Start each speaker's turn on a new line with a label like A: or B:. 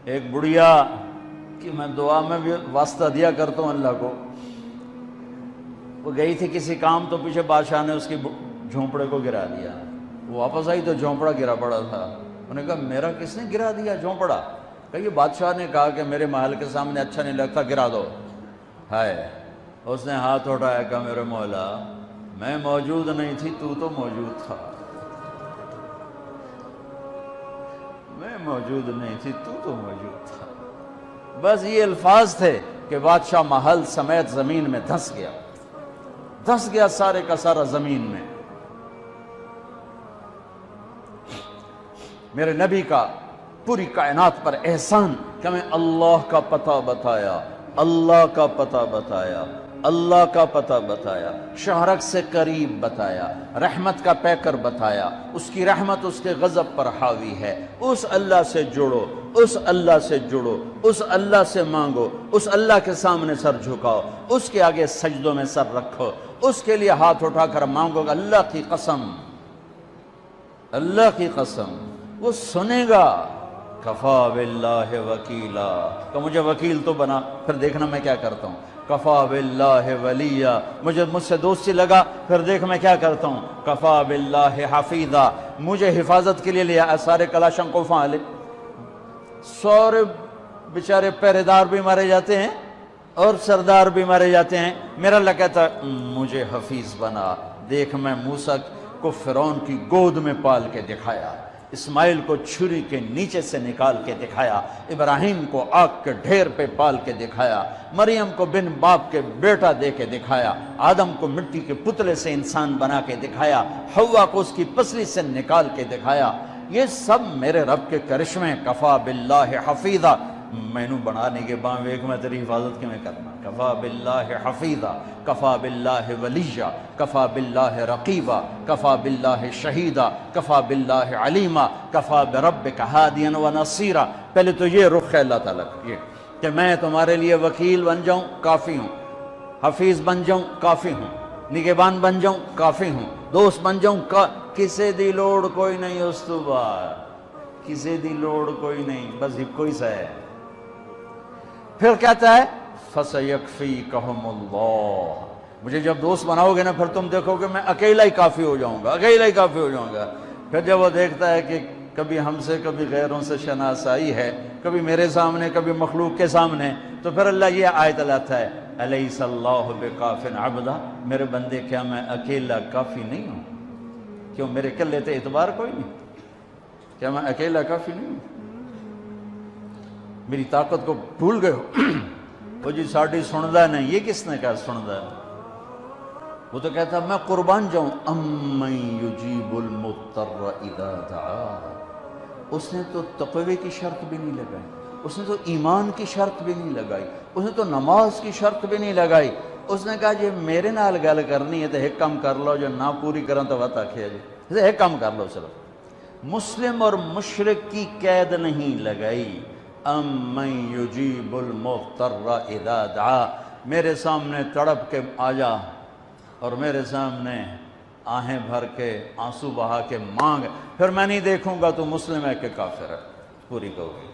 A: ایک بڑھیا کہ میں دعا میں بھی واسطہ دیا کرتا ہوں اللہ کو، وہ گئی تھی کسی کام، تو پیچھے بادشاہ نے اس کی جھونپڑے کو گرا دیا، وہ واپس آئی تو جھونپڑا گرا پڑا تھا۔ انہوں نے کہا میرا کس نے گرا دیا جھونپڑا؟ کہ یہ بادشاہ نے کہا کہ میرے محل کے سامنے اچھا نہیں لگتا، گرا دو۔ ہائے، اس نے ہاتھ اٹھایا، کہا میرے مولا میں موجود نہیں تھی، تو موجود تھا، میں موجود نہیں تھی، تو موجود تھا۔ بس یہ الفاظ تھے کہ بادشاہ محل سمیت زمین میں دھنس گیا سارے کا سارا زمین میں۔ میرے نبی کا پوری کائنات پر احسان کہ میں اللہ کا پتہ بتایا، اللہ کا پتہ بتایا، اللہ کا پتہ بتایا، شہرک سے قریب بتایا، رحمت کا پیکر بتایا، اس کی رحمت اس کے غضب پر حاوی ہے، اس اللہ سے جڑو، اس اللہ سے جڑو، اس اللہ سے مانگو، اس اللہ کے سامنے سر جھکاؤ، اس کے آگے سجدوں میں سر رکھو، اس کے لیے ہاتھ اٹھا کر مانگو گا۔ اللہ کی قسم، اللہ کی قسم وہ سنے گا۔ کفا باللہ وکیلا، کہ مجھے وکیل تو بنا، پھر دیکھنا میں کیا کرتا ہوں۔ کفا باللہ ولیہ، مجھ سے دوستی لگا، پھر دیکھ میں کیا کرتا ہوں۔ کفا باللہ حفیظا، مجھے حفاظت کے لیے لیا، سارے کلاشنکوفاں لے، سورے بیچارے پہرے دار بھی مارے جاتے ہیں اور سردار بھی مارے جاتے ہیں، میرا اللہ کہتا مجھے حفیظ بنا۔ دیکھ میں موسیٰ کو فرعون کی گود میں پال کے دکھایا، اسماعیل کو چھری کے نیچے سے نکال کے دکھایا، ابراہیم کو آگ کے ڈھیر پہ پال کے دکھایا، مریم کو بن باپ کے بیٹا دے کے دکھایا، آدم کو مٹی کے پتلے سے انسان بنا کے دکھایا، حوا کو اس کی پسلی سے نکال کے دکھایا۔ یہ سب میرے رب کے کرشمے۔ کفا باللہ حفیظا، مینو بنانے کے بعد ایک میں تیری حفاظت میں کرنا۔ کفا باللہ حفیظا، کفا باللہ ولیہ، کفا باللہ رقیبا، کفا باللہ شہیدا، کفا باللہ علیما، کفا بربک ہادیا و نصیرا۔ پہلے تو یہ رخ ہے اللہ تعالیٰ کا، یہ کہ میں تمہارے لیے وکیل بن جاؤں، کافی ہوں، حفیظ بن جاؤں، کافی ہوں، نگہبان بن جاؤں، کافی ہوں، دوست بن جاؤں، کسے دی لوڑ کوئی نہیں اس تو بعد، کسے دی لوڑ کوئی نہیں، بس ہکو ہی سا ہے۔ پھر کہتا ہے فَسَيَكْفِيكَهُمُ اللَّهُ، مجھے جب دوست بناؤ گے نا، پھر تم دیکھو کہ میں اکیلا ہی کافی ہو جاؤں گا، اکیلا ہی کافی ہو جاؤں گا۔ پھر جب وہ دیکھتا ہے کہ کبھی ہم سے کبھی غیروں سے شناسائی ہے، کبھی میرے سامنے کبھی مخلوق کے سامنے، تو پھر اللہ یہ آیت لاتا ہے أَلَيْسَ اللَّهُ بِكَافٍ عَبْدًا، میرے بندے کیا میں اکیلا کافی نہیں ہوں؟ کیوں میرے کلے تے اعتبار کوئی نہیں؟ کیا میں اکیلا کافی نہیں ہوں؟ میری طاقت کو بھول گئے ہو؟ وہ جی ساڑھی سندا نہیں، یہ کس نے کہا سندا ہے؟ وہ تو کہتا میں قربان جاؤں۔ أَمَّن يُجِيبُ الْمُضْطَرَّ إِذَا دَعَاهُ، اس نے تو تقوی کی شرط بھی نہیں لگائی، اس نے تو ایمان کی شرط بھی نہیں لگائی، اس نے تو نماز کی شرط بھی نہیں لگائی، اس نے کہا جی میرے نال گل کرنی ہے تو ایک کام کر لو، جو نہ پوری کرن تو وقت آکھیا جی ایک کام کر لو صرف۔ مسلم اور مشرک کی قید نہیں لگائی۔ أَمَّن يُجِيبُ الْمُضْطَرَّ إِذَا دَعَا، میرے سامنے تڑپ کے آ جا اور میرے سامنے آہیں بھر کے آنسو بہا کے مانگ، پھر میں نہیں دیکھوں گا تو مسلم ہے کہ کافر ہے، پوری کہو گی۔